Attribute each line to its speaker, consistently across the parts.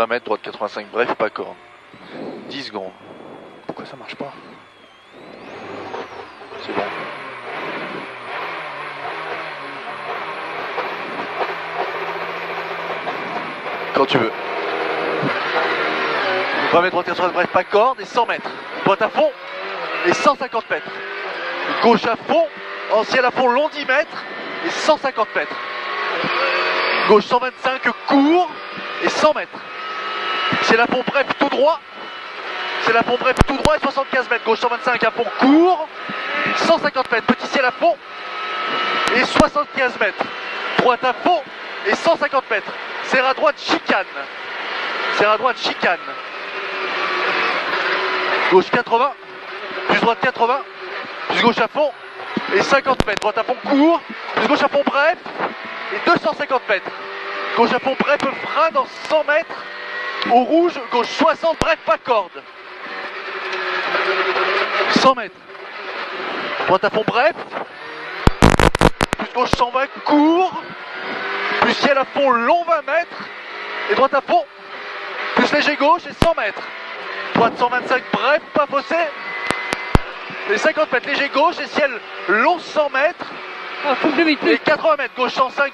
Speaker 1: 20 mètres, droite 85, bref, pas corde. 10 secondes.
Speaker 2: Pourquoi ça marche pas?
Speaker 1: C'est bon. Quand tu veux. 20 mètres, droite 80, bref, pas corde, et 100 mètres. Droite à fond, et 150 mètres. Gauche à fond, en ciel à fond, long 10 mètres, et 150 mètres. Gauche 125, court, et 100 mètres. C'est la fond bref, tout droit. C'est la fond bref, tout droit, et 75 mètres. Gauche 125, à fond, court, 150 mètres. Petit ciel à fond, et 75 mètres. Droite à fond, et 150 mètres. Serre à droite, chicane. Serre à droite, chicane. Gauche 80, plus droite 80, plus gauche à fond, et 50 mètres. Droite à fond court, plus gauche à fond bref, et 250 mètres. Gauche à fond bref, frein dans 100 mètres. Au rouge, gauche 60, bref, pas corde. 100 mètres. Droite à fond bref, plus gauche 120, court, plus ciel à fond long 20 mètres, et droite à fond, plus léger gauche et 100 mètres. Droite 125, bref, pas faussé. Et 50 mètres, léger gauche et ciel long 100 mètres.
Speaker 2: Ah, faut plus vite,
Speaker 1: et 80 mètres, gauche 105,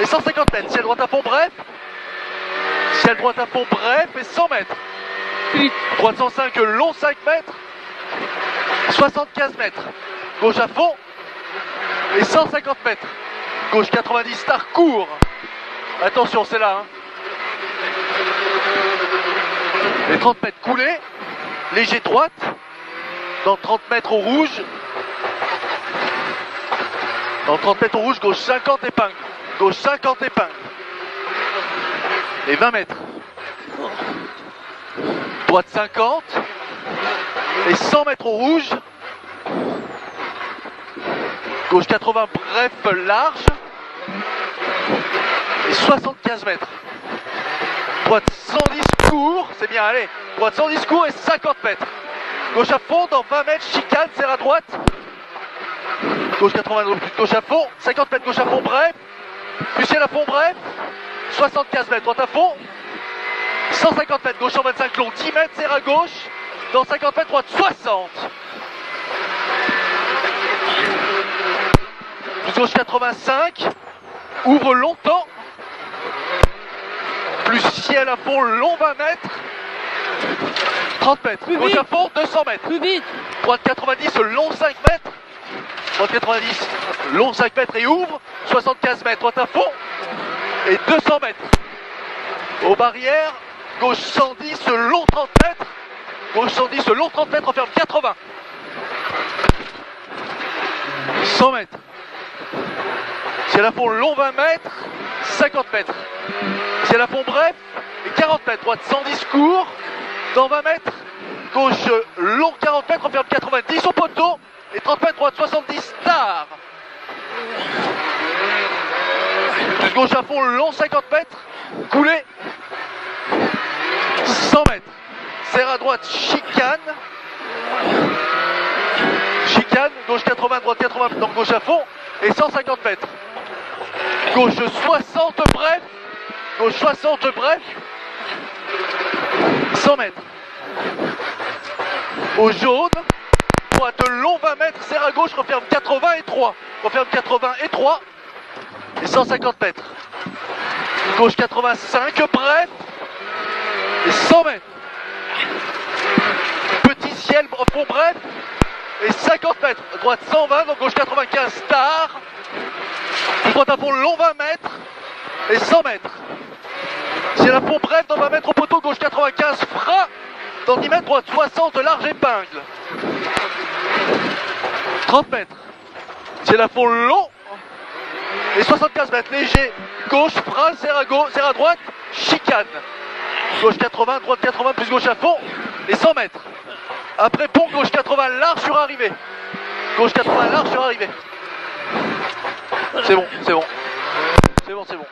Speaker 1: et 150 mètres. Ciel droite à fond, bref. Ciel droite à fond, bref, et 100 mètres.
Speaker 2: vite.
Speaker 1: Droite 105, long 5 mètres. 75 mètres. Gauche à fond, et 150 mètres. Gauche 90, star court. Attention, c'est là, hein. Et 30 mètres coulés, léger droite, dans 30 mètres au rouge. Dans 30 mètres au rouge, gauche 50 épingles. Gauche 50 épingles. Et 20 mètres. Droite 50. Et 100 mètres au rouge. Gauche 80, bref, large. Et 75 mètres. Droite 110 court, c'est bien, allez. Droite 110 court et 50 mètres. Gauche à fond, dans 20 mètres, chicane, serre à droite. Gauche 80, gauche à fond, 50 mètres, gauche à fond, bref. Puis ciel à fond, bref. 75 mètres, droite à fond. 150 mètres, gauche 125 long, 10 mètres, serre à gauche. Dans 50 mètres, droite 60. Plus gauche 85. Ouvre longtemps. Plus ciel à fond, long 20 mètres. 30 mètres.
Speaker 2: Plus
Speaker 1: Gauche
Speaker 2: vite.
Speaker 1: à fond, 200 mètres.
Speaker 2: Plus vite.
Speaker 1: Droite 90, long 5 mètres. Droite 90, long 5 mètres et ouvre. 75 mètres, droite à fond. Et 200 mètres. Aux barrières, gauche 110, long 30 mètres. Gauche 110, long 30 mètres, referme 80. 100 mètres. Ciel à fond, long 20 mètres. 50 mètres. Ciel à fond bref. Et 40 mètres. Droite 110 court. Dans 20 mètres. Gauche long 40 mètres, referme 90 au poteau. Et 30 mètres, droite 70, star. Plus gauche à fond, long 50 mètres. Coulé. 100 mètres. Serre à droite, chicane. Chicane, gauche 80, droite 80, donc gauche à fond. Et 150 mètres. Gauche 60, bref. Gauche 60, bref. 100 mètres. Au jaune. Droite long 20 mètres, serre à gauche, referme 80 et 3. Referme 80 et 3. Et 150 mètres. Gauche 85, bref. Et 100 mètres. Petit ciel, fond bref. Et 50 mètres. Droite 120, donc gauche 95, star. Droite à fond long 20 mètres. Et 100 mètres. Ciel à fond bref, dans 20 mètres au poteau, gauche 95, frein. Dans 10 mètres, droite 60, large épingle. 30 mètres. Ciel à fond long. Et 75 mètres, léger. Gauche, frein, serre à droite, chicane. Gauche 80, droite 80, plus gauche à fond. Et 100 mètres. Après pont, gauche 80, large sur arrivée. Gauche 80, large sur arrivée. C'est bon, c'est bon. C'est bon, c'est bon.